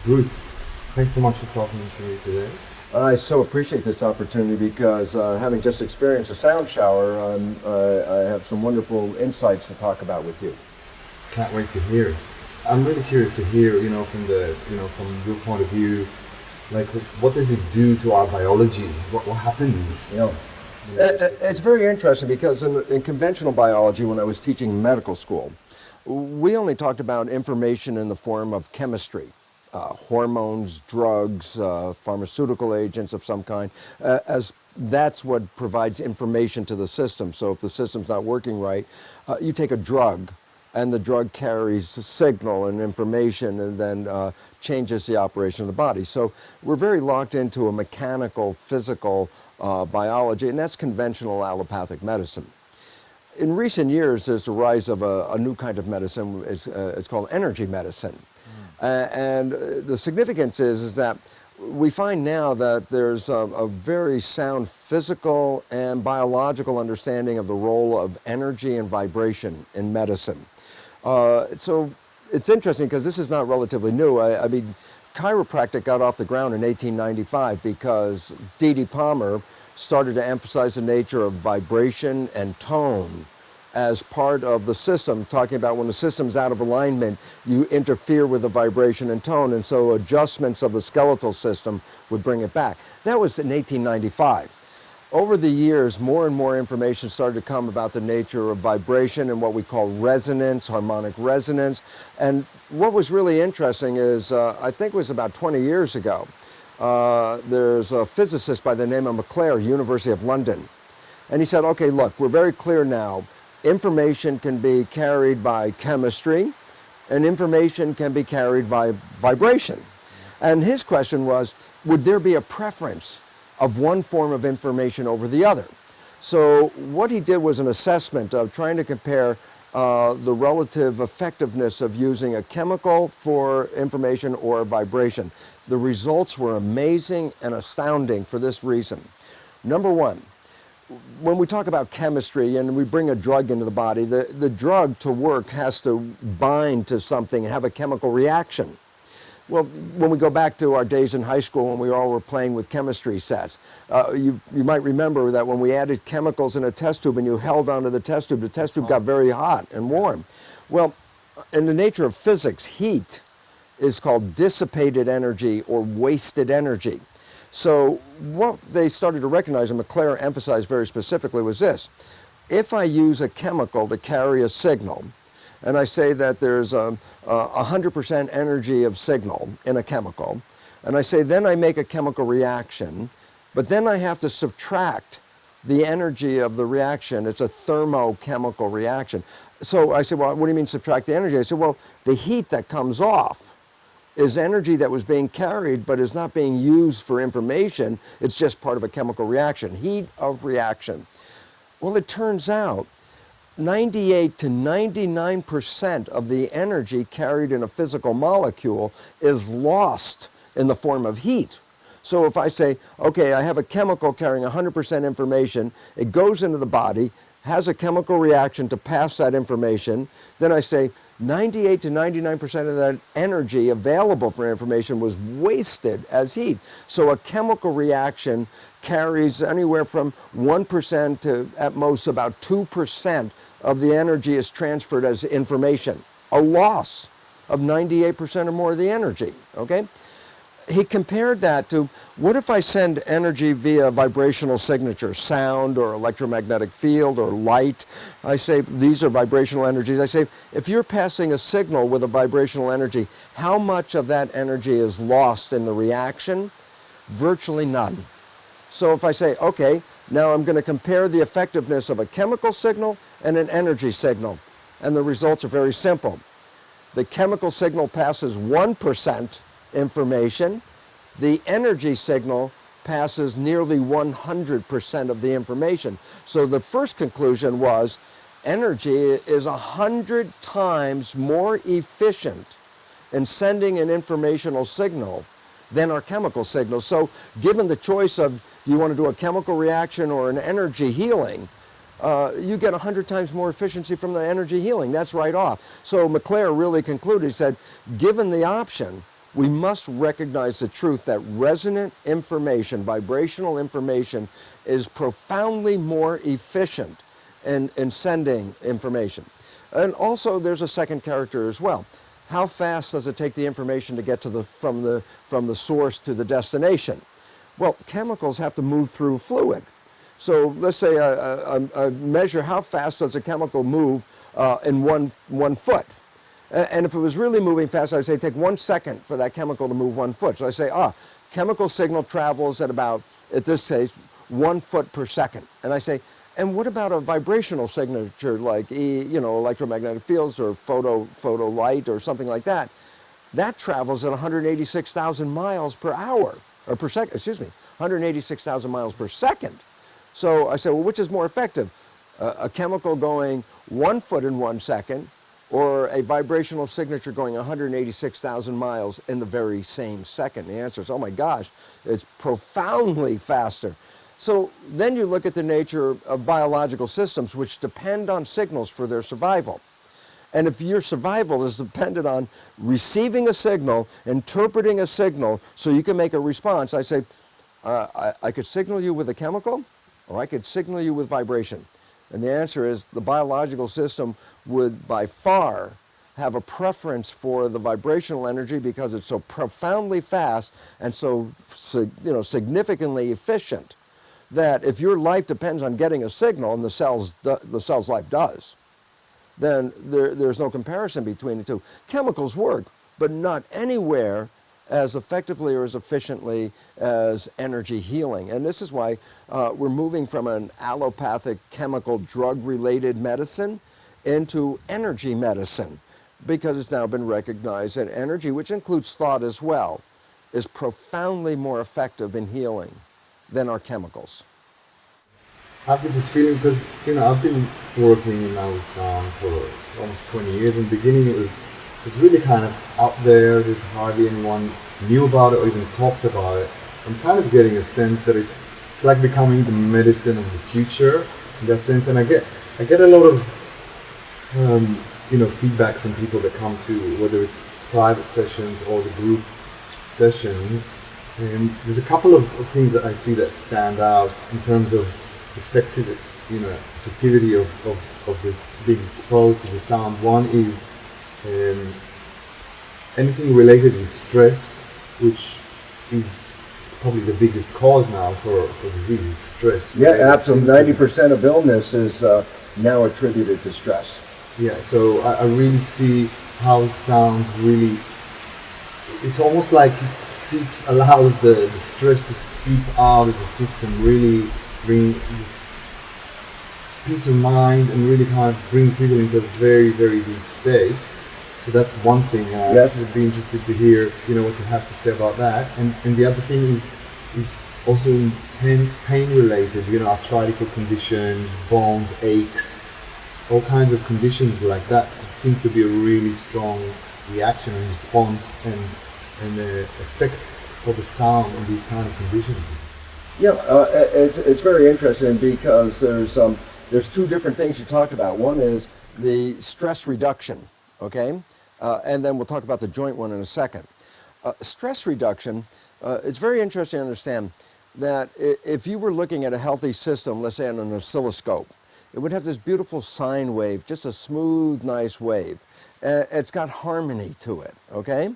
Bruce, thanks so much for talking to me today. I so appreciate this opportunity because having just experienced a sound shower, I have some wonderful insights to talk about with you. Can't wait to hear. I'm really curious to hear, from your point of view, like what does it do to our biology? What happens? It's very interesting because in conventional biology, when I was teaching medical school, we only talked about information in the form of chemistry. Hormones, drugs, pharmaceutical agents of some kind, as that's what provides information to the system. So if the system's not working right, you take a drug, and the drug carries signal and information and then changes the operation of the body. So we're very locked into a mechanical, physical biology, and that's conventional allopathic medicine. In recent years, there's the rise of a new kind of medicine. It's called energy medicine. And the significance is that we find now that there's a very sound physical and biological understanding of the role of energy and vibration in medicine. So it's interesting because this is not relatively new. I mean, chiropractic got off the ground in 1895 because D.D. Palmer started to emphasize the nature of vibration and tone as part of the system, talking about when the system's out of alignment, you interfere with the vibration and tone, and so adjustments of the skeletal system would bring it back. That was in 1895. Over the years, more and more information started to come about the nature of vibration and what we call resonance, harmonic resonance. And what was really interesting is, I think it was about 20 years ago, there's a physicist by the name of McClare, University of London. And he said, okay, look, we're very clear now. Information can be carried by chemistry, and information can be carried by vibration. And his question was, would there be a preference of one form of information over the other? So what he did was an assessment of trying to compare the relative effectiveness of using a chemical for information or vibration. The results were amazing and astounding for this reason. Number one, when we talk about chemistry and we bring a drug into the body, the drug to work has to bind to something and have a chemical reaction. Well, when we go back to our days in high school when we all were playing with chemistry sets, you might remember that when we added chemicals in a test tube and you held onto the test tube got very hot and warm. Well, in the nature of physics, heat is called dissipated energy or wasted energy. So what they started to recognize, and McClare emphasized very specifically, was this. If I use a chemical to carry a signal, and I say that there's 100% energy of signal in a chemical, and I say then I make a chemical reaction, but then I have to subtract the energy of the reaction. It's a thermochemical reaction. So I said, well, what do you mean subtract the energy? I said, well, the heat that comes off is energy that was being carried but is not being used for information. It's just part of a chemical reaction, heat of reaction. Well, it turns out 98 to 99% of the energy carried in a physical molecule is lost in the form of heat. So if I say, okay, I have a chemical carrying 100% information, it goes into the body, has a chemical reaction to pass that information, then I say 98 to 99% of that energy available for information was wasted as heat. So a chemical reaction carries anywhere from 1% to at most about 2% of the energy is transferred as information. A loss of 98% or more of the energy, okay? He compared that to, what if I send energy via vibrational signature, sound or electromagnetic field or light? I say these are vibrational energies. I say if you're passing a signal with a vibrational energy, how much of that energy is lost in the reaction? Virtually none. So if I say, okay, now I'm going to compare the effectiveness of a chemical signal and an energy signal, and the results are very simple. The chemical signal passes 1% information. The energy signal passes nearly 100% of the information. So the first conclusion was energy is 100 times more efficient in sending an informational signal than our chemical signals. So given the choice of do you want to do a chemical reaction or an energy healing, you get 100 times more efficiency from the energy healing. That's right off. So McClare really concluded, he said, given the option, we must recognize the truth that resonant information, vibrational information, is profoundly more efficient in sending information. And also there's a second character as well. How fast does it take the information to get to from the source to the destination? Well, chemicals have to move through fluid. So let's say I measure how fast does a chemical move in one foot. And if it was really moving fast, I'd say take 1 second for that chemical to move 1 foot. So I say, chemical signal travels at about, at this case, 1 foot per second. And I say, and what about a vibrational signature like electromagnetic fields or photo light or something like that? That travels at 186,000 miles per hour, or per second, 186,000 miles per second. So I say, well, which is more effective? A chemical going 1 foot in 1 second, or a vibrational signature going 186,000 miles in the very same second? The answer is, oh my gosh, it's profoundly faster. So then you look at the nature of biological systems which depend on signals for their survival. And if your survival is dependent on receiving a signal, interpreting a signal so you can make a response, I say, I could signal you with a chemical, or I could signal you with vibration. And the answer is the biological system would by far have a preference for the vibrational energy because it's so profoundly fast and so significantly efficient that if your life depends on getting a signal, and the cell's life does, then there's no comparison between the two. Chemicals work, but not anywhere as effectively or as efficiently as energy healing. And this is why we're moving from an allopathic chemical drug-related medicine into energy medicine, because it's now been recognized that energy, which includes thought as well, is profoundly more effective in healing than our chemicals. I have this feeling because, I've been working in our sound for almost 20 years. In the beginning it was really kind of out there. There's hardly anyone knew about it or even talked about it. I'm kind of getting a sense that it's like becoming the medicine of the future in that sense. And I get a lot of feedback from people that come to, whether it's private sessions or the group sessions. And there's a couple of things that I see that stand out in terms of effectivity of this being exposed to the sound. One is anything related with stress, which is probably the biggest cause now for disease, stress. Yeah, absolutely. 90% of illness is now attributed to stress. Yeah, so I really see how sound really, it's almost like it allows the stress to seep out of the system, really bring this peace of mind and really kind of bring people into a very, very deep state. So that's one thing. Yes. I'd be interested to hear, what you have to say about that. And the other thing is also pain related, arthritic conditions, bones, aches, all kinds of conditions like that. It seems to be a really strong reaction and response and effect for the sound in these kind of conditions. Yeah, it's very interesting because there's two different things you talked about. One is the stress reduction, okay? And then we'll talk about the joint one in a second. Stress reduction, it's very interesting to understand that if you were looking at a healthy system, let's say on an oscilloscope, it would have this beautiful sine wave, just a smooth, nice wave. It's got harmony to it, okay?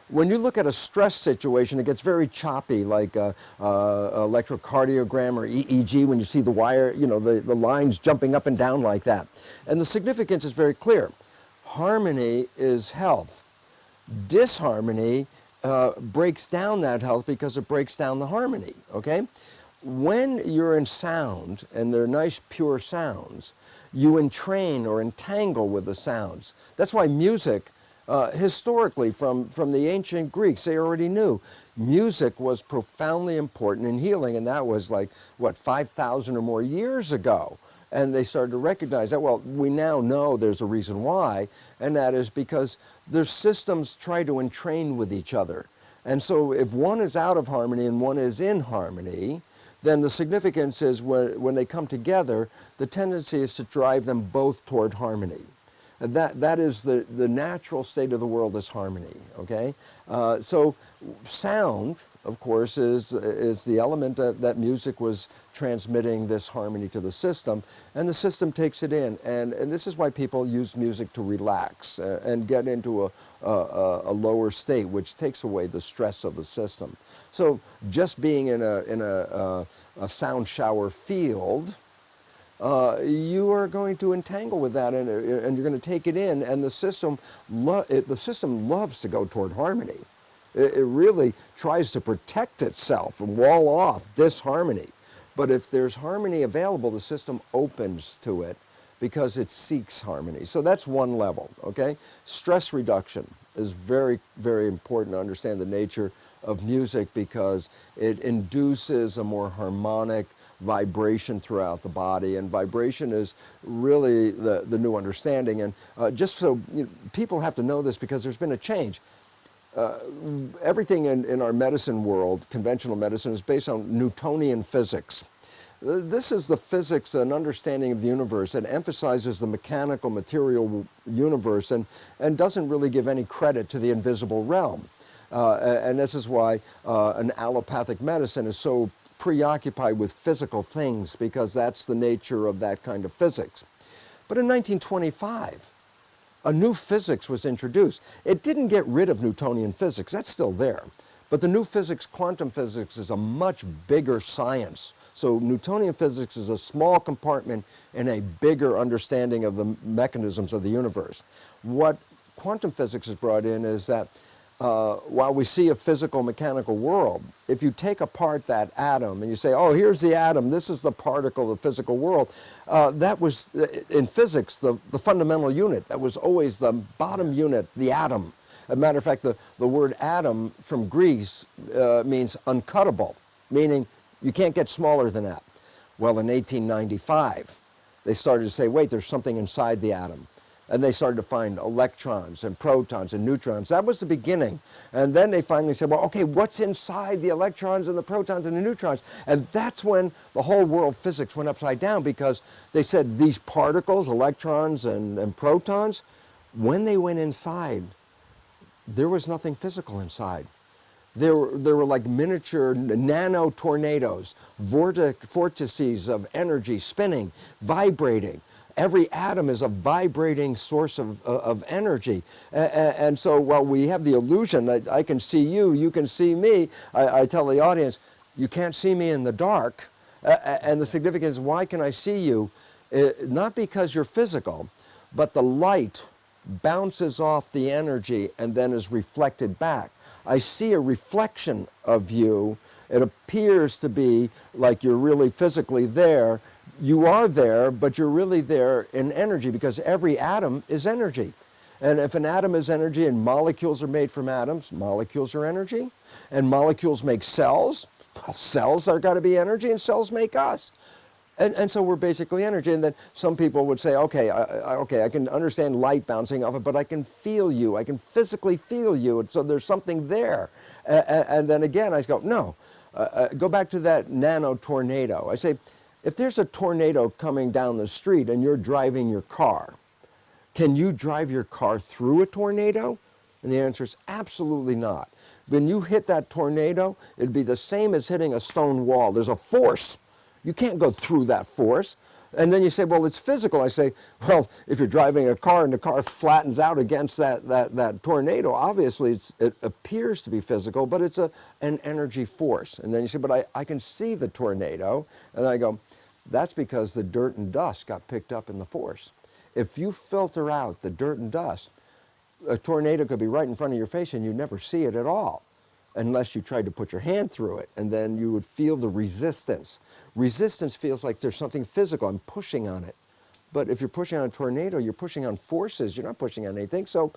When you look at a stress situation, it gets very choppy, like electrocardiogram or EEG, when you see the wire, the lines jumping up and down like that. And the significance is very clear. Harmony is health. Disharmony breaks down that health because it breaks down the harmony, okay? When you're in sound, and they're nice pure sounds, you entrain or entangle with the sounds. That's why music, historically, from the ancient Greeks, they already knew music was profoundly important in healing, and that was 5,000 or more years ago. And they started to recognize that. Well, we now know there's a reason why, and that is because their systems try to entrain with each other. And so if one is out of harmony and one is in harmony, then the significance is when they come together, the tendency is to drive them both toward harmony. That is the natural state of the world is harmony, okay? So sound, of course, is the element that music was transmitting this harmony to the system, and the system takes it in. And this is why people use music to relax and get into a lower state, which takes away the stress of the system. So just being in a sound shower field, you are going to entangle with that, and you're going to take it in, and the system loves to go toward harmony. It really tries to protect itself and wall off disharmony. But if there's harmony available, the system opens to it because it seeks harmony. So that's one level, okay? Stress reduction is very, very important to understand the nature of music because it induces a more harmonic vibration throughout the body, and vibration is really the new understanding. And just so people have to know this because there's been a change. Everything in our medicine world, conventional medicine, is based on Newtonian physics. This is the physics and understanding of the universe that emphasizes the mechanical material universe and doesn't really give any credit to the invisible realm. And this is why an allopathic medicine is so preoccupied with physical things, because that's the nature of that kind of physics. But in 1925, a new physics was introduced. It didn't get rid of Newtonian physics, that's still there. But the new physics, quantum physics, is a much bigger science. So Newtonian physics is a small compartment in a bigger understanding of the mechanisms of the universe. What quantum physics has brought in is that while we see a physical mechanical world, if you take apart that atom and you say, oh, here's the atom, this is the particle of the physical world, that was, in physics, the fundamental unit. That was always the bottom unit, the atom. As a matter of fact, the word atom from Greek means uncuttable, meaning you can't get smaller than that. Well, in 1895, they started to say, wait, there's something inside the atom. And they started to find electrons and protons and neutrons. That was the beginning. And then they finally said, well, okay, what's inside the electrons and the protons and the neutrons? And that's when the whole world physics went upside down, because they said these particles, electrons and protons, when they went inside, there was nothing physical inside. There were like miniature nano tornadoes, vortices of energy spinning, vibrating. Every atom is a vibrating source of energy. And so while we have the illusion that I can see you, you can see me, I tell the audience, you can't see me in the dark. And the significance is, why can I see you? Not because you're physical, but the light bounces off the energy and then is reflected back. I see a reflection of you. It appears to be like you're really physically there. You are there, but you're really there in energy, because every atom is energy. And if an atom is energy and molecules are made from atoms, molecules are energy. And molecules make cells. Cells are got to be energy, and cells make us. And so we're basically energy. And then some people would say, okay, I can understand light bouncing off it, but I can feel you. I can physically feel you. And so there's something there. And then again, I go, no. Go back to that nano tornado. I say, if there's a tornado coming down the street and you're driving your car, can you drive your car through a tornado? And the answer is absolutely not. When you hit that tornado, it'd be the same as hitting a stone wall. There's a force. You can't go through that force. And then you say, well, it's physical. I say, well, if you're driving a car and the car flattens out against that tornado, obviously it appears to be physical, but it's an energy force. And then you say, but I can see the tornado. And I go, that's because the dirt and dust got picked up in the force. If you filter out the dirt and dust, a tornado could be right in front of your face and you never see it at all, unless you tried to put your hand through it, and then you would feel the resistance. Resistance feels like there's something physical. I'm pushing on it. But if you're pushing on a tornado, you're pushing on forces. You're not pushing on anything. So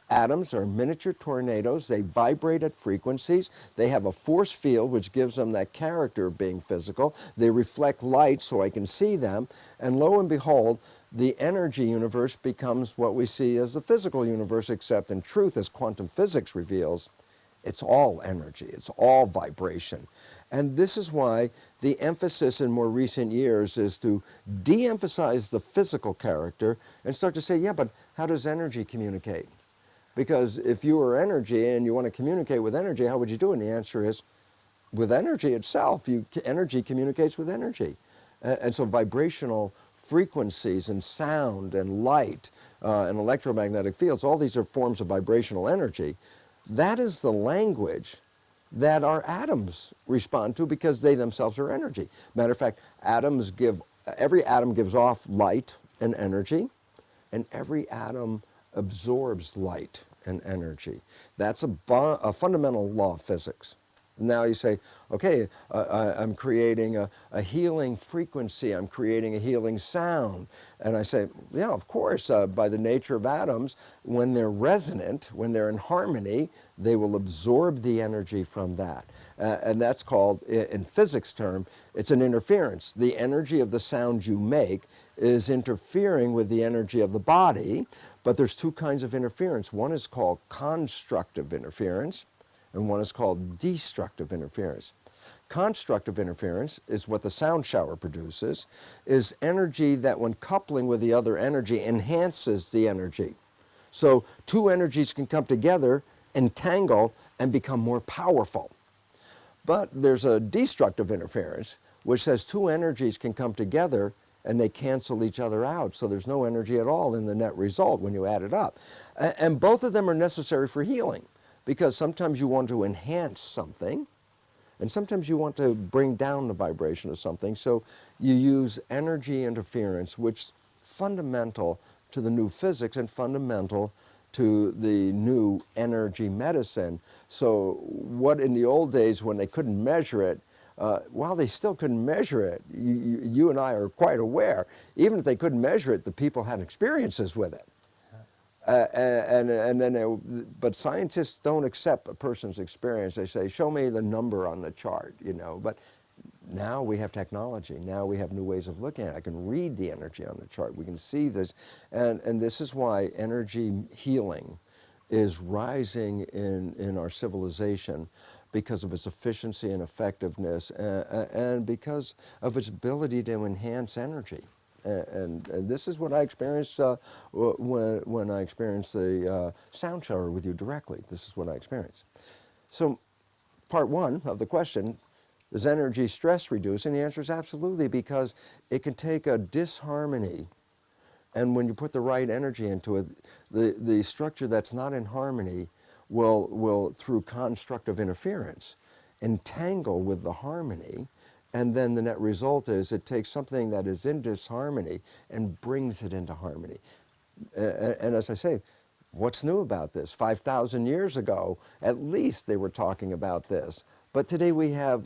atoms are miniature tornadoes. They vibrate at frequencies. They have a force field, which gives them that character of being physical. They reflect light so I can see them. And lo and behold, the energy universe becomes what we see as the physical universe, except in truth, as quantum physics reveals, it's all energy. It's all vibration. And this is why the emphasis in more recent years is to de-emphasize the physical character and start to say, yeah, but how does energy communicate? Because if you were energy and you want to communicate with energy, how would you do it? And the answer is, with energy itself. Energy communicates with energy. And so vibrational frequencies and sound and light and electromagnetic fields, all these are forms of vibrational energy. That is the language that our atoms respond to because they themselves are energy. Matter of fact, every atom gives off light and energy, and every atom absorbs light and energy. That's a fundamental law of physics. Now you say, okay, I'm creating a healing frequency, I'm creating a healing sound. And I say, yeah, of course, by the nature of atoms, when they're resonant, when they're in harmony, they will absorb the energy from that. And that's called, in physics term, it's an interference. The energy of the sound you make is interfering with the energy of the body, but there's two kinds of interference. One is called constructive interference, and one is called destructive interference. Constructive interference is what the sound shower produces, is energy that when coupling with the other energy enhances the energy. So two energies can come together, entangle, and become more powerful. But there's a destructive interference, which says two energies can come together and they cancel each other out. So there's no energy at all in the net result when you add it up. And both of them are necessary for healing. Because sometimes you want to enhance something, and sometimes you want to bring down the vibration of something. So you use energy interference, which is fundamental to the new physics and fundamental to the new energy medicine. So what in the old days when they couldn't measure it, while they still couldn't measure it, you and I are quite aware, even if they couldn't measure it, the people had experiences with it. But scientists don't accept a person's experience. They say, show me the number on the chart, But now we have technology. Now we have new ways of looking at it. I can read the energy on the chart. We can see this. And this is why energy healing is rising in our civilization because of its efficiency and effectiveness and because of its ability to enhance energy. And this is what I experienced when I experienced the sound shower with you directly. This is what I experienced. So part one of the question, is energy stress reduce? And the answer is absolutely, because it can take a disharmony, and when you put the right energy into it, the structure that's not in harmony will through constructive interference, entangle with the harmony. And then the net result is it takes something that is in disharmony and brings it into harmony. And as I say, what's new about this? 5,000 years ago, at least they were talking about this. But today we have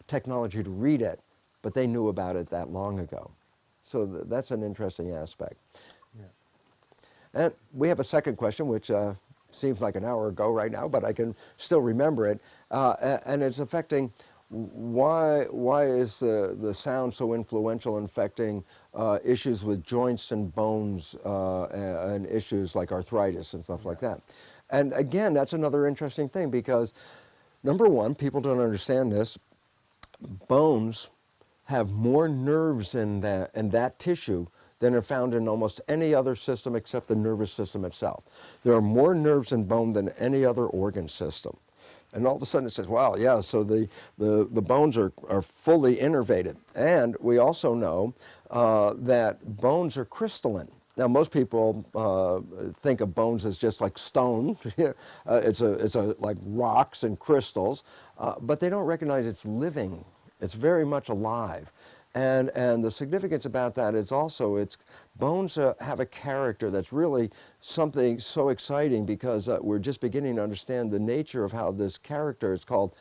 technology to read it, but they knew about it that long ago. So that's an interesting aspect. Yeah. And we have a second question, which seems like an hour ago right now, but I can still remember it. And it's affecting why is the sound so influential in affecting issues with joints and bones and issues like arthritis and stuff like that. And again, that's another interesting thing because, number one, people don't understand this. Bones have more nerves in that tissue than are found in almost any other system except the nervous system itself. There are more nerves in bone than any other organ system. And all of a sudden it says, wow, yeah, so the bones are fully innervated. And we also know that bones are crystalline. Now, most people think of bones as just like stone. It's like rocks and crystals, but they don't recognize it's living. It's very much alive. And the significance about that is also bones have a character that's really something so exciting because we're just beginning to understand the nature of how this character is called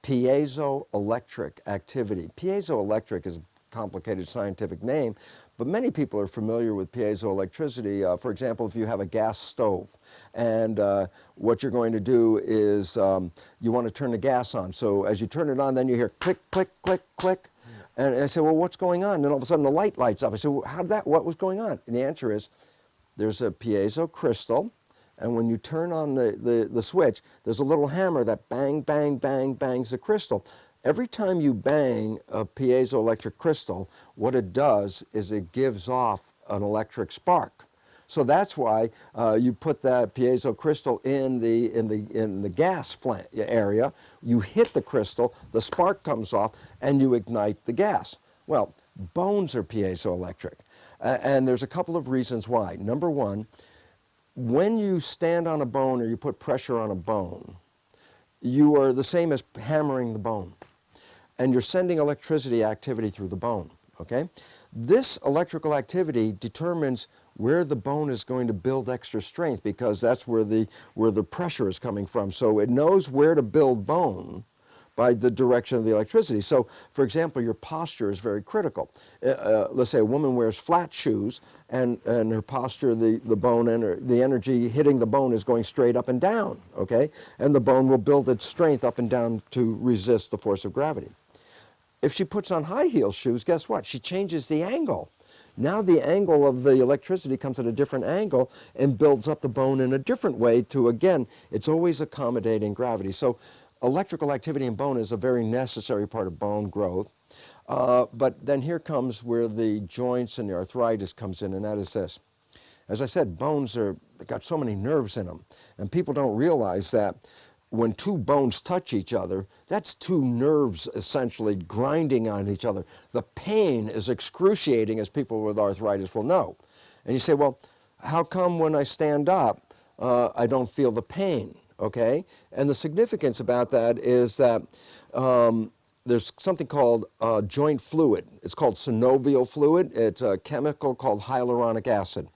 piezoelectric activity. Piezoelectric is a complicated scientific name, but many people are familiar with piezoelectricity. For example, if you have a gas stove and what you're going to do is you want to turn the gas on. So as you turn it on, then you hear click, click, click, click. And I said, well, what's going on? And then all of a sudden the light lights up. I said, well, what was going on? And the answer is there's a piezo crystal, and when you turn on the switch, there's a little hammer that bang, bang, bang, bangs the crystal. Every time you bang a piezoelectric crystal, what it does is it gives off an electric spark. So that's why you put that piezo crystal in the gas area. You hit the crystal, the spark comes off, and you ignite the gas. Well, bones are piezoelectric, and there's a couple of reasons why. Number one, when you stand on a bone or you put pressure on a bone, you are the same as hammering the bone, and you're sending electricity activity through the bone. Okay, this electrical activity determines where the bone is going to build extra strength, because that's where the pressure is coming from. So it knows where to build bone by the direction of the electricity. So, for example, your posture is very critical. Let's say a woman wears flat shoes, and her posture, the bone, the energy hitting the bone is going straight up and down, okay? And the bone will build its strength up and down to resist the force of gravity. If she puts on high heel shoes, guess what? She changes the angle. Now the angle of the electricity comes at a different angle and builds up the bone in a different way to, again, it's always accommodating gravity. So electrical activity in bone is a very necessary part of bone growth. But then here comes where the joints and the arthritis comes in, and that is this. As I said, bones they've got so many nerves in them, and people don't realize that when two bones touch each other, that's two nerves essentially grinding on each other. The pain is excruciating, as people with arthritis will know. And you say, well, how come when I stand up, I don't feel the pain, okay? And the significance about that is that there's something called joint fluid. It's called synovial fluid. It's a chemical called hyaluronic acid.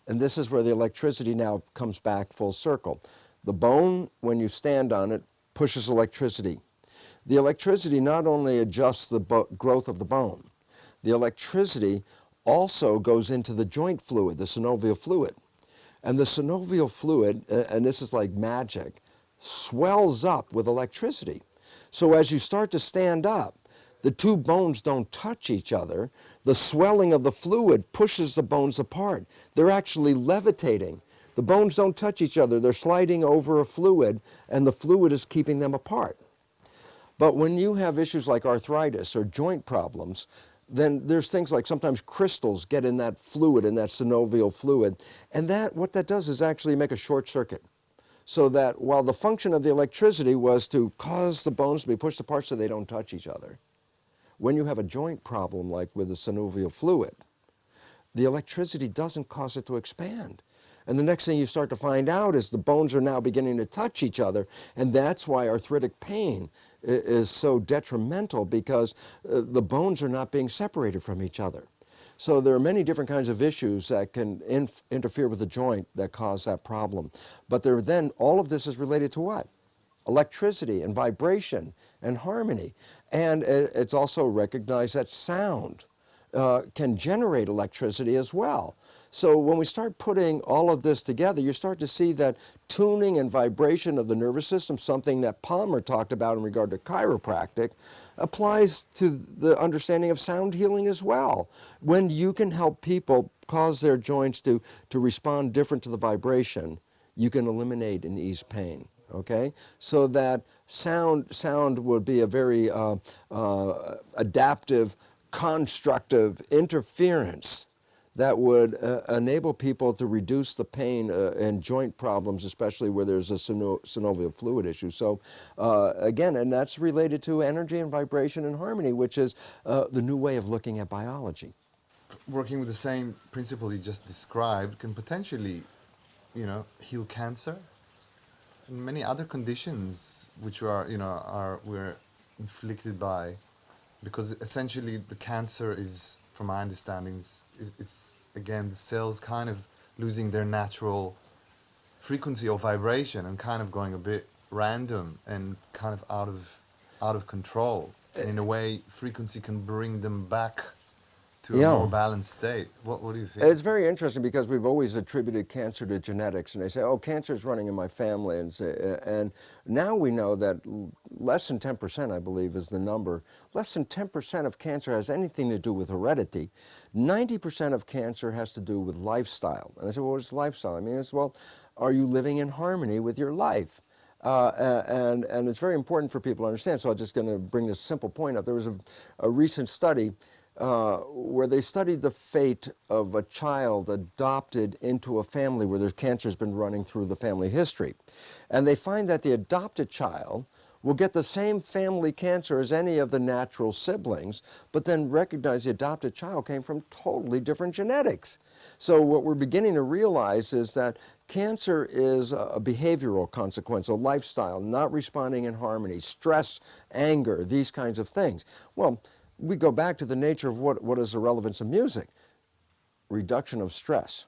And this is where the electricity now comes back full circle. The bone, when you stand on it, pushes electricity. The electricity not only adjusts the growth of the bone, the electricity also goes into the joint fluid, the synovial fluid. And the synovial fluid, and this is like magic, swells up with electricity. So as you start to stand up, the two bones don't touch each other. The swelling of the fluid pushes the bones apart. They're actually levitating. The bones don't touch each other. They're sliding over a fluid, and the fluid is keeping them apart. But when you have issues like arthritis or joint problems, then there's things like sometimes crystals get in that fluid, in that synovial fluid, and what that does is actually make a short circuit. So that while the function of the electricity was to cause the bones to be pushed apart so they don't touch each other, when you have a joint problem like with the synovial fluid, the electricity doesn't cause it to expand. And the next thing you start to find out is the bones are now beginning to touch each other, and that's why arthritic pain is so detrimental, because the bones are not being separated from each other. So there are many different kinds of issues that can interfere with the joint that cause that problem. But then all of this is related to what? Electricity and vibration and harmony. And it's also recognized that sound can generate electricity as well. So when we start putting all of this together, you start to see that tuning and vibration of the nervous system, something that Palmer talked about in regard to chiropractic, applies to the understanding of sound healing as well. When you can help people cause their joints to respond different to the vibration, you can eliminate and ease pain. Okay, so that sound would be a very adaptive, constructive interference that would enable people to reduce the pain and joint problems, especially where there's a synovial fluid issue. So again, and that's related to energy and vibration and harmony, which is the new way of looking at biology. Working with the same principle you just described can potentially, heal cancer and many other conditions which we're inflicted by, because essentially the cancer is, from my understanding, it's again the cells kind of losing their natural frequency or vibration and kind of going a bit random and kind of out of control. And in a way, frequency can bring them back to a more balanced state. What do you think? It's very interesting, because we've always attributed cancer to genetics, and they say, oh, cancer's running in my family, and now we know that less than 10%, I believe, is the number. Less than 10% of cancer has anything to do with heredity. 90% of cancer has to do with lifestyle. And I said, well, what's lifestyle? I mean, well, are you living in harmony with your life? And it's very important for people to understand. So I'm just going to bring this simple point up. There was a recent study where they studied the fate of a child adopted into a family where their cancer has been running through the family history. And they find that the adopted child will get the same family cancer as any of the natural siblings, but then recognize the adopted child came from totally different genetics. So what we're beginning to realize is that cancer is a behavioral consequence, a lifestyle, not responding in harmony, stress, anger, these kinds of things. Well, we go back to the nature of what is the relevance of music. Reduction of stress,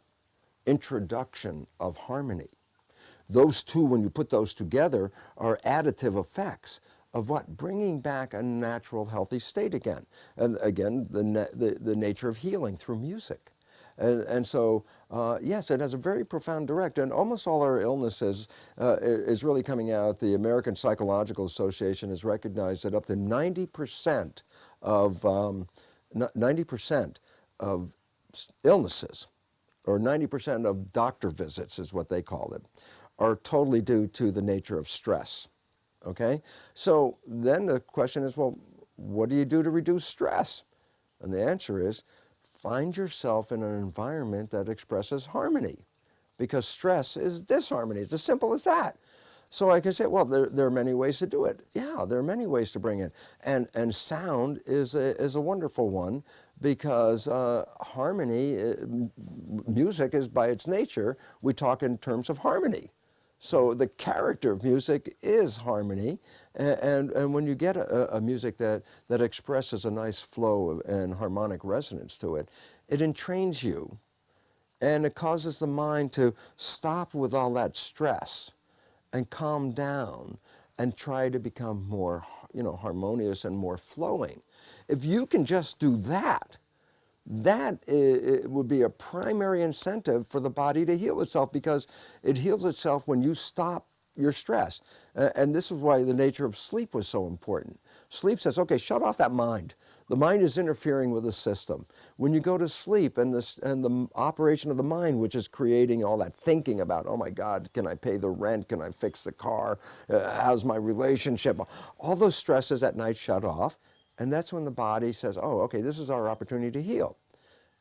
introduction of harmony. Those two, when you put those together, are additive effects of what? Bringing back a natural, healthy state again. And again, the nature of healing through music. And so, yes, it has a very profound direct, and almost all our illnesses is really coming out. The American Psychological Association has recognized that up to 90% of 90% of illnesses, or 90% of doctor visits is what they call it, are totally due to the nature of stress. Okay? So then the question is, well, what do you do to reduce stress? And the answer is, find yourself in an environment that expresses harmony, because stress is disharmony. It's as simple as that. So I can say, well, there are many ways to do it. Yeah, there are many ways to bring it. And sound is a wonderful one, because harmony, music is by its nature, we talk in terms of harmony. So the character of music is harmony, and when you get a music that expresses a nice flow and harmonic resonance to it, it entrains you, and it causes the mind to stop with all that stress and calm down and try to become more, harmonious and more flowing. If you can just do that, it would be a primary incentive for the body to heal itself, because it heals itself when you stop your stress. And this is why the nature of sleep was so important. Sleep says, okay, shut off that mind. The mind is interfering with the system. When you go to sleep, and the operation of the mind, which is creating all that thinking about, oh my God, can I pay the rent? Can I fix the car? How's my relationship? All those stresses at night shut off. And that's when the body says, oh, okay, this is our opportunity to heal.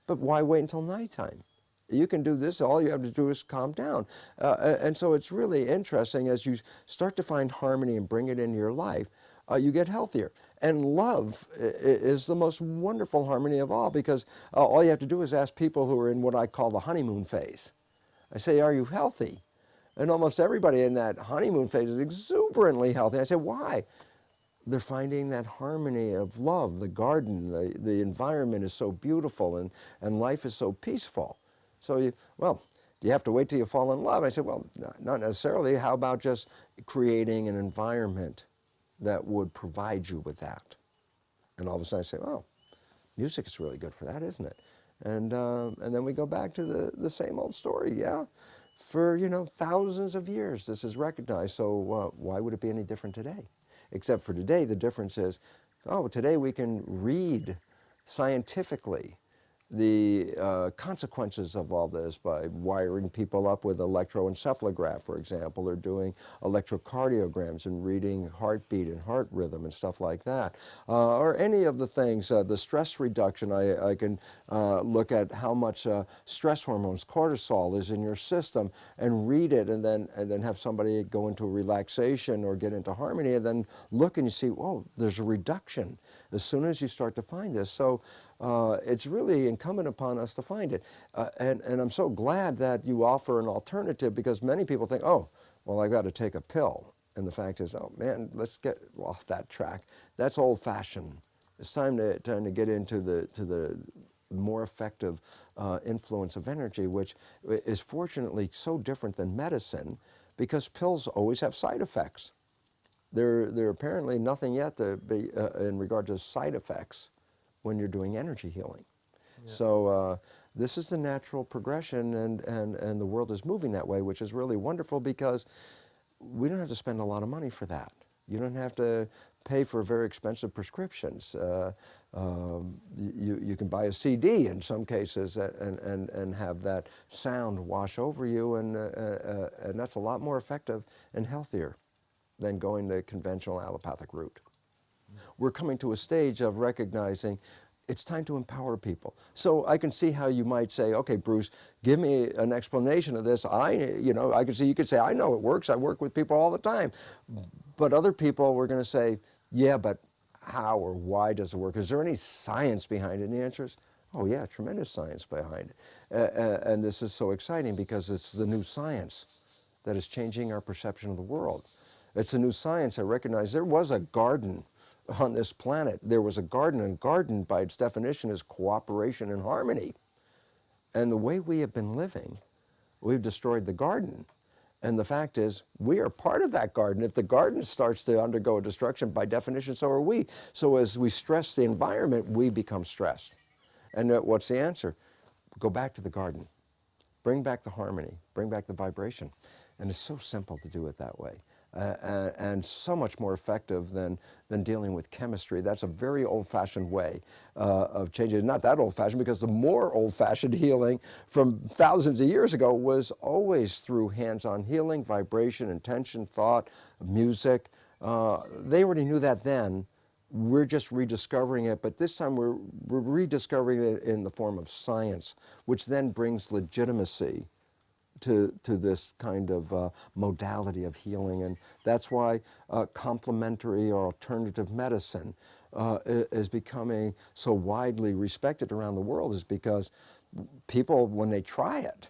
But why wait until nighttime? You can do this, all you have to do is calm down. And so it's really interesting, as you start to find harmony and bring it into your life, you get healthier. And love is the most wonderful harmony of all, because all you have to do is ask people who are in what I call the honeymoon phase. I say, are you healthy? And almost everybody in that honeymoon phase is exuberantly healthy. I say, why? They're finding that harmony of love. The garden, the environment is so beautiful, and life is so peaceful. So, do you have to wait till you fall in love? I said, well, not necessarily. How about just creating an environment that would provide you with that? And all of a sudden I say, oh, music is really good for that, isn't it? And then we go back to the same old story, yeah. For, thousands of years this is recognized, so why would it be any different today? Except for today, the difference is, today we can read scientifically the consequences of all this by wiring people up with electroencephalograph, for example, or doing electrocardiograms and reading heartbeat and heart rhythm and stuff like that. Or any of the things, the stress reduction, I can look at how much stress hormones, cortisol, is in your system, and read it, and then have somebody go into relaxation or get into harmony, and then look and you see, there's a reduction as soon as you start to find this. So it's really incumbent upon us to find it. And I'm so glad that you offer an alternative, because many people think, I got to take a pill. And the fact is, man, let's get off that track. That's old-fashioned. It's time to get into the more effective influence of energy, which is fortunately so different than medicine, because pills always have side effects. There apparently nothing yet to be in regard to side effects when you're doing energy healing. Yeah. So this is the natural progression, and the world is moving that way, which is really wonderful, because we don't have to spend a lot of money for that. You don't have to pay for very expensive prescriptions. You can buy a CD in some cases and have that sound wash over you, and that's a lot more effective and healthier. than going the conventional allopathic route. We're coming to a stage of recognizing it's time to empower people. So I can see how you might say, okay, Bruce, give me an explanation of this. I can see you could say, I know it works. I work with people all the time. But other people were going to say, yeah, but how or why does it work? Is there any science behind it? And the answer is, oh yeah, tremendous science behind it. And this is so exciting because it's the new science that is changing our perception of the world. It's a new science. I recognize there was a garden on this planet. There was a garden, and garden by its definition is cooperation and harmony. And the way we have been living, we've destroyed the garden. And the fact is, we are part of that garden. If the garden starts to undergo a destruction, by definition, so are we. So as we stress the environment, we become stressed. And what's the answer? Go back to the garden. Bring back the harmony. Bring back the vibration. And it's so simple to do it that way. And so much more effective than dealing with chemistry. That's a very old-fashioned way of changing it. Not that old-fashioned, because the more old-fashioned healing from thousands of years ago was always through hands-on healing, vibration, intention, thought, music. They already knew that then. We're just rediscovering it, but this time we're rediscovering it in the form of science, which then brings legitimacy to this kind of modality of healing. And that's why complementary or alternative medicine is becoming so widely respected around the world, is because people, when they try it,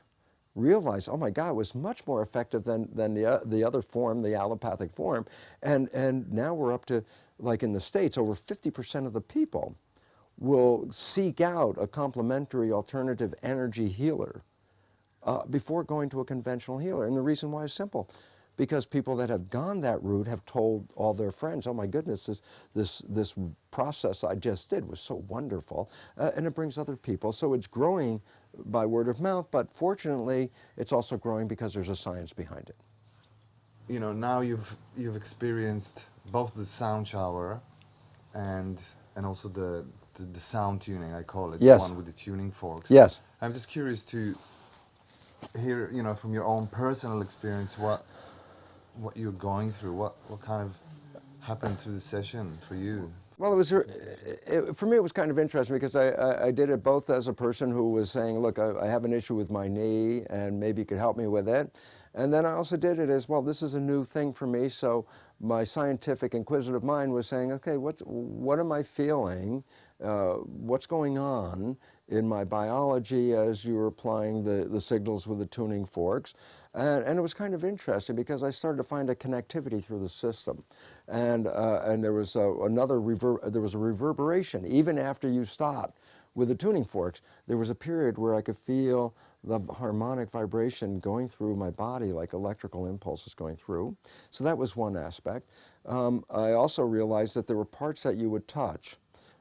realize, oh my God, it was much more effective than the other form, the allopathic form. And now we're up to, like in the States, over 50% of the people will seek out a complementary alternative energy healer before going to a conventional healer. And the reason why is simple. Because people that have gone that route have told all their friends, oh my goodness, this process I just did was so wonderful. And it brings other people. So it's growing by word of mouth, but fortunately, it's also growing because there's a science behind it. You know, now you've experienced both the sound shower and also the sound tuning, I call it. Yes. The one with the tuning forks. Yes. I'm just curious to hear, you know, from your own personal experience, what you're going through, what kind of happened through the session for you. Well, for me, it was kind of interesting because I did it both as a person who was saying, look, I have an issue with my knee and maybe you could help me with it. And then I also did it as, well, this is a new thing for me. So my scientific, inquisitive mind was saying, okay, what am I feeling? What's going on in my biology as you were applying the signals with the tuning forks? And it was kind of interesting because I started to find a connectivity through the system. And there was a reverberation. Even after you stopped with the tuning forks, there was a period where I could feel the harmonic vibration going through my body, like electrical impulses going through. So that was one aspect. I also realized that there were parts that you would touch,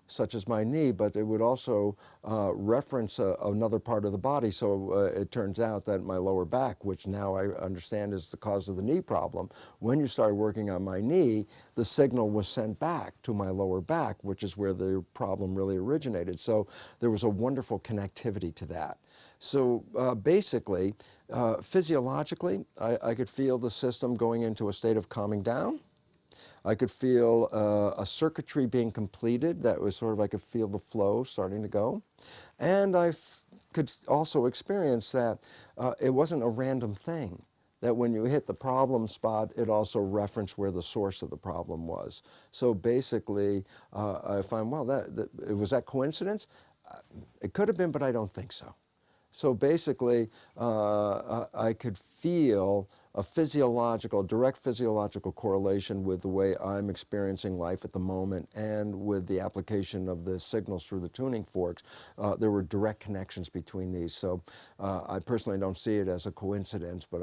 such as my knee, but it would also reference another part of the body. So it turns out that my lower back, which now I understand is the cause of the knee problem, when you started working on my knee, the signal was sent back to my lower back, which is where the problem really originated. So there was a wonderful connectivity to that. So basically, physiologically, I could feel the system going into a state of calming down. I could feel a circuitry being completed that was sort of, I could feel the flow starting to go. And I could also experience that it wasn't a random thing, that when you hit the problem spot, it also referenced where the source of the problem was. So basically, I find, well, was that coincidence? It could have been, but I don't think so. So basically, I could feel a direct physiological correlation with the way I'm experiencing life at the moment and with the application of the signals through the tuning forks. There were direct connections between these. So I personally don't see it as a coincidence, but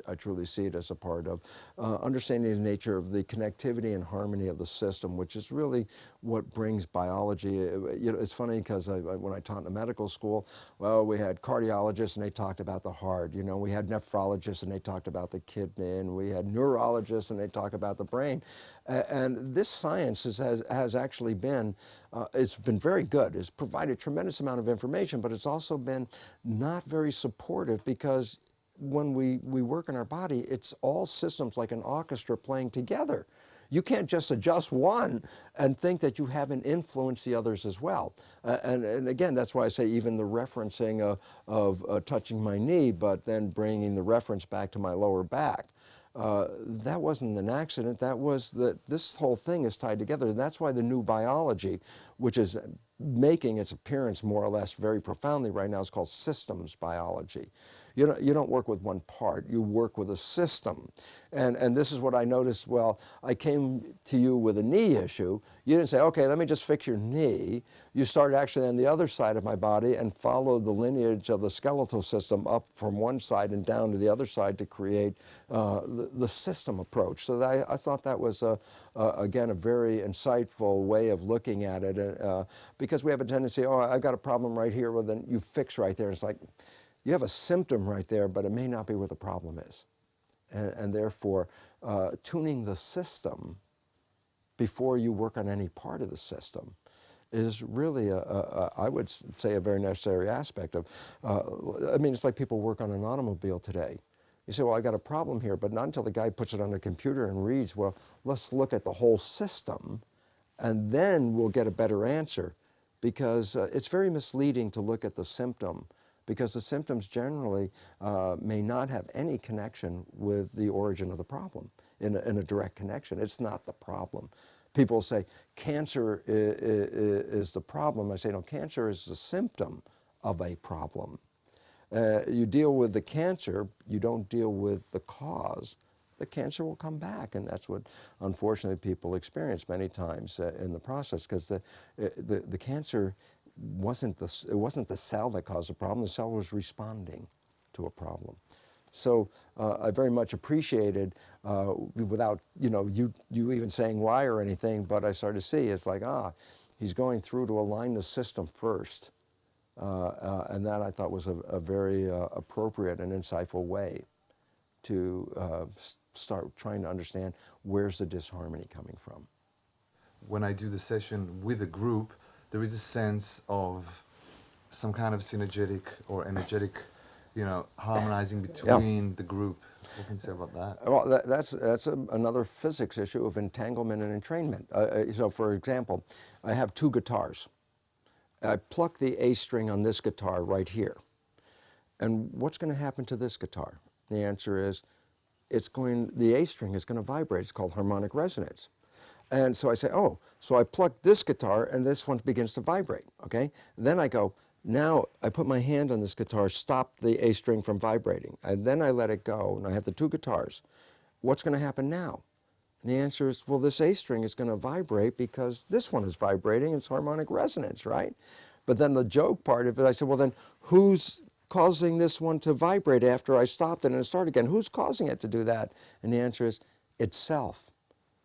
I truly see it as a part of understanding the nature of the connectivity and harmony of the system, which is really what brings biology. You know, it's funny because when I taught in medical school, well, we had cardiologists and they talked about the heart. You know, we had nephrologists and they talked about the kidney, and we had neurologists and they talk about the brain. And this science has actually been, it's been very good. It's provided a tremendous amount of information, but it's also been not very supportive because when we work in our body, it's all systems like an orchestra playing together. You can't just adjust one and think that you haven't influenced the others as well. And again, that's why I say even the referencing of touching my knee, but then bringing the reference back to my lower back. That wasn't an accident. That was that this whole thing is tied together. And that's why the new biology, which is making its appearance more or less very profoundly right now, is called systems biology. You don't work with one part, you work with a system. And this is what I noticed. Well, I came to you with a knee issue. You didn't say, okay, let me just fix your knee. You started actually on the other side of my body and followed the lineage of the skeletal system up from one side and down to the other side to create the system approach. So I thought that was, again, a very insightful way of looking at it, because we have a tendency, oh, I've got a problem right here, well, then you fix right there. It's like, you have a symptom right there, but it may not be where the problem is. And therefore, tuning the system before you work on any part of the system is really, I would say, a very necessary aspect of, I mean, it's like people work on an automobile today. You say, well, I got a problem here, but not until the guy puts it on a computer and reads, well, let's look at the whole system, and then we'll get a better answer. Because it's very misleading to look at the symptom, because the symptoms generally may not have any connection with the origin of the problem in a direct connection. It's not the problem. People say, cancer is the problem. I say, no, cancer is the symptom of a problem. You deal with the cancer, you don't deal with the cause. The cancer will come back, and that's what unfortunately people experience many times in the process, because the cancer wasn't the cell that caused the problem. The cell was responding to a problem. So I very much appreciated, without you even saying why or anything, but I started to see it's like, he's going through to align the system first, and that I thought was a very appropriate and insightful way to start trying to understand where's the disharmony coming from. When I do the session with a group, there is a sense of some kind of synergetic or energetic, harmonizing between the group. What can you say about that? Well, that's another physics issue of entanglement and entrainment. So, for example, I have two guitars. I pluck the A string on this guitar right here. And what's going to happen to this guitar? The answer is, the A string is going to vibrate. It's called harmonic resonance. And so I say, so I pluck this guitar and this one begins to vibrate, okay? Then I go, now I put my hand on this guitar, stop the A string from vibrating. And then I let it go, and I have the two guitars. What's going to happen now? And the answer is, well, this A string is going to vibrate because this one is vibrating. It's harmonic resonance, right? But then the joke part of it, I said, well, then who's causing this one to vibrate after I stopped it and it started again? Who's causing it to do that? And the answer is itself,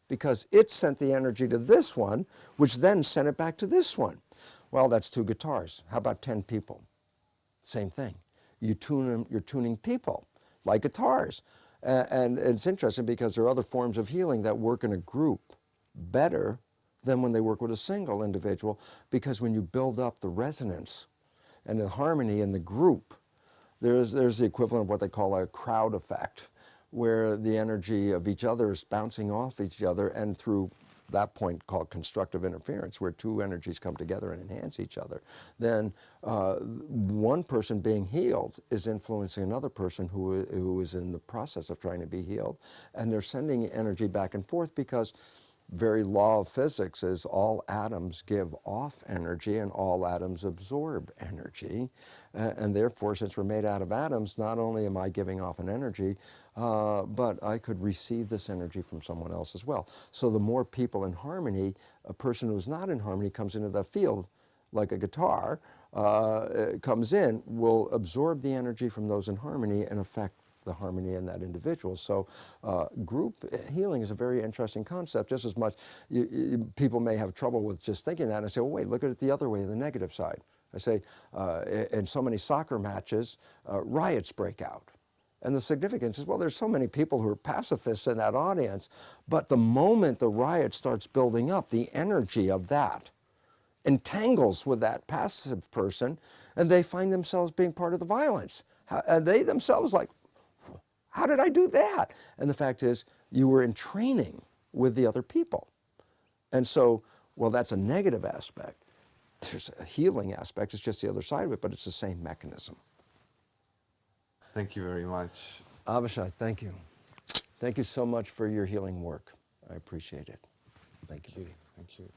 because it sent the energy to this one, which then sent it back to this one. Well, that's two guitars. How about 10 people? Same thing. You tune them, you're tuning people like guitars. And it's interesting because there are other forms of healing that work in a group better than when they work with a single individual, because when you build up the resonance and the harmony in the group, there's the equivalent of what they call a crowd effect, where the energy of each other is bouncing off each other, and through that point called constructive interference, where two energies come together and enhance each other, then one person being healed is influencing another person who is in the process of trying to be healed. And they're sending energy back and forth, because very law of physics is all atoms give off energy and all atoms absorb energy. And therefore, since we're made out of atoms, not only am I giving off an energy, but I could receive this energy from someone else as well. So the more people in harmony, a person who's not in harmony comes into the field, like a guitar, comes in, will absorb the energy from those in harmony and affect the harmony in that individual. So group healing is a very interesting concept. Just as much, people may have trouble with just thinking that, and say, well, wait, look at it the other way, the negative side. I say, in so many soccer matches, riots break out. And the significance is, well, there's so many people who are pacifists in that audience, but the moment the riot starts building up, the energy of that entangles with that passive person, and they find themselves being part of the violence. And they themselves like, How did I do that? And the fact is, you were in training with the other people. And so, well, that's a negative aspect. There's a healing aspect. It's just the other side of it, but it's the same mechanism. Thank you very much. Avishai, thank you. Thank you so much for your healing work. I appreciate it. Thank you. Thank you.